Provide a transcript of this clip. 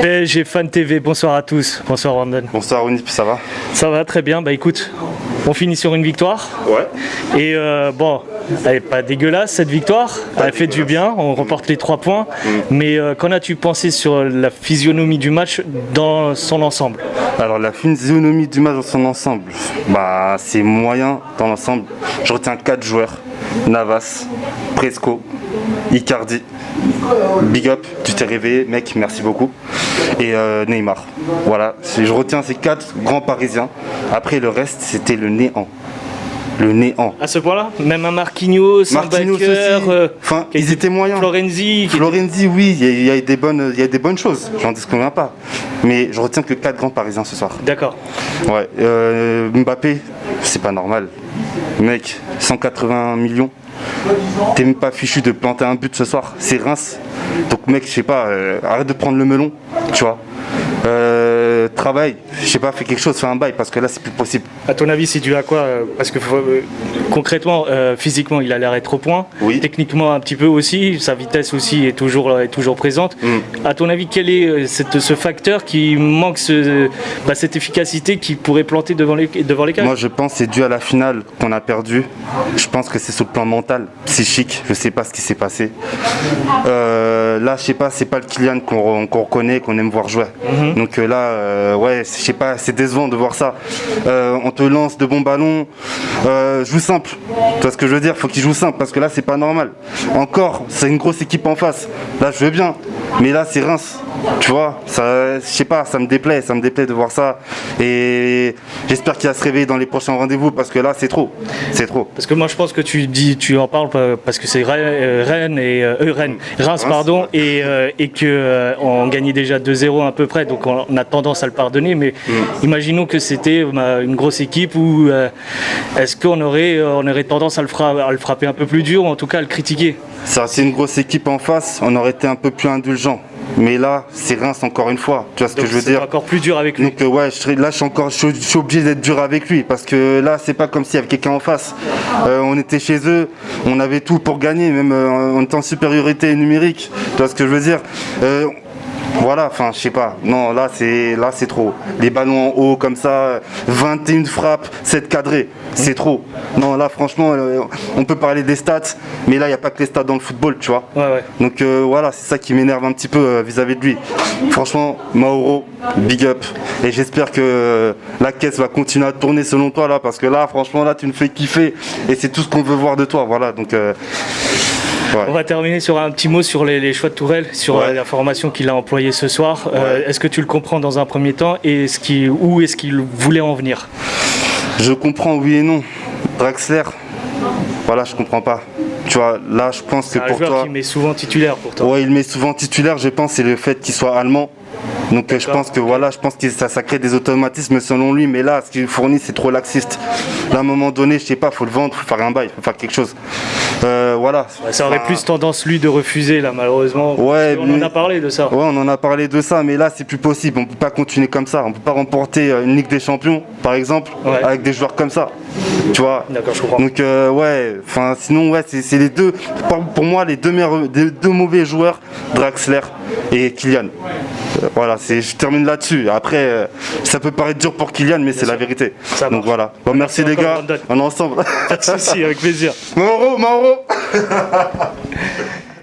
PSG Fan TV, bonsoir à tous. Bonsoir Randon. Bonsoir Onip, ça va? Ça va très bien, bah écoute, on finit sur une victoire. Ouais. Et bon, elle n'est pas dégueulasse cette victoire, elle fait du bien, on remporte les 3 points. Mais qu'en as-tu pensé sur la physionomie du match dans son ensemble? Alors la physionomie du match dans son ensemble, bah c'est moyen dans l'ensemble. Je retiens 4 joueurs, Navas, Presco, Icardi. Big up, tu t'es réveillé, mec, merci beaucoup. Et Neymar. Voilà, je retiens ces 4 grands parisiens. Après, le reste, c'était le néant. Le néant. À ce point-là, même un Marquinhos, un Bakker, enfin, ils étaient moyens. Florenzi, oui, il y a des bonnes choses, j'en disconviens pas. Mais je retiens que 4 grands parisiens ce soir. D'accord. Ouais, Mbappé, c'est pas normal. Mec, 180 millions. T'es même pas fichu de planter un but ce soir, c'est Reims. Donc mec, je sais pas, arrête de prendre le melon, tu vois. Travaille, je sais pas, fais quelque chose, fais un bail parce que là c'est plus possible. À ton avis, c'est dû à quoi? Parce que concrètement, physiquement, il a l'air d'être au point. Oui. Techniquement, un petit peu aussi. Sa vitesse aussi est toujours présente. À ton avis, quel est ce facteur qui manque cette efficacité qui pourrait planter devant les cages? Moi, je pense que c'est dû à la finale qu'on a perdu. Je pense que c'est sur le plan mental, psychique. Je sais pas ce qui s'est passé. Là, je sais pas, c'est pas le Kylian qu'on reconnaît, qu'on aime voir jouer. Donc là, ouais, je sais pas, c'est décevant de voir ça. On te lance de bons ballons, joue simple. Tu vois ce que je veux dire? Faut qu'il joue simple parce que là, c'est pas normal. Encore, c'est une grosse équipe en face. Là, je veux bien, mais là, c'est Reims. Tu vois, ça, je sais pas, ça me déplaît de voir ça. Et j'espère qu'il va se réveiller dans les prochains rendez-vous parce que là, c'est trop. Parce que moi, je pense que tu en parles parce que c'est Reims, pardon, et que on gagnait déjà 2-0 à peu près, donc on a tendance à le pardonner. Mais imaginons que c'était une grosse équipe où est-ce qu'on aurait tendance à le frapper un peu plus dur ou en tout cas à le critiquer? Ça, c'est une grosse équipe en face, on aurait été un peu plus indulgent. Mais là, c'est Reims encore une fois. Tu vois ce que je veux dire? C'est encore plus dur avec lui. Donc ouais, je suis obligé d'être dur avec lui parce que là, c'est pas comme s'il y avait quelqu'un en face. On était chez eux, on avait tout pour gagner, même on était en supériorité numérique. Tu vois ce que je veux dire? Voilà, enfin, je sais pas. Non, là, c'est trop. Les ballons en haut, comme ça, 21 frappes, 7 cadrés. C'est trop. Non, là, franchement, on peut parler des stats, mais là, il n'y a pas que les stats dans le football, tu vois. Ouais. Donc, voilà, c'est ça qui m'énerve un petit peu vis-à-vis de lui. Franchement, Mauro, big up. Et j'espère que la caisse va continuer à tourner selon toi, là, parce que là, franchement, là, tu me fais kiffer. Et c'est tout ce qu'on veut voir de toi. Voilà, donc... Ouais. On va terminer sur un petit mot sur les choix de Tourelle, sur la formation qu'il a employée ce soir. Est-ce que tu le comprends dans un premier temps et où est-ce qu'il voulait en venir? Je comprends, oui et non. Draxler, voilà, je comprends pas. Tu vois, là, je pense que pour toi... C'est un joueur qui met souvent titulaire pour toi. Ouais, il met souvent titulaire, je pense, c'est le fait qu'il soit allemand. Donc je pense que ça crée des automatismes selon lui, mais là, ce qu'il fournit, c'est trop laxiste. Là, à un moment donné, je sais pas, faut le vendre, faut faire un bail, faut faire quelque chose. Voilà. Ça aurait plus tendance, lui, de refuser, là, malheureusement. Ouais, on en a parlé de ça. Ouais, on en a parlé de ça, mais là, c'est plus possible. On peut pas continuer comme ça. On peut pas remporter une Ligue des Champions, par exemple, avec des joueurs comme ça. Tu vois. D'accord, je comprends. Donc ouais, enfin sinon ouais, c'est les deux. Pour moi, les deux mauvais joueurs, Draxler et Kylian. Voilà, je termine là-dessus. Après, ça peut paraître dur pour Kylian, mais c'est la vérité. Donc voilà. Bon, merci les gars, on est ensemble. Pas de soucis, avec plaisir. Mauro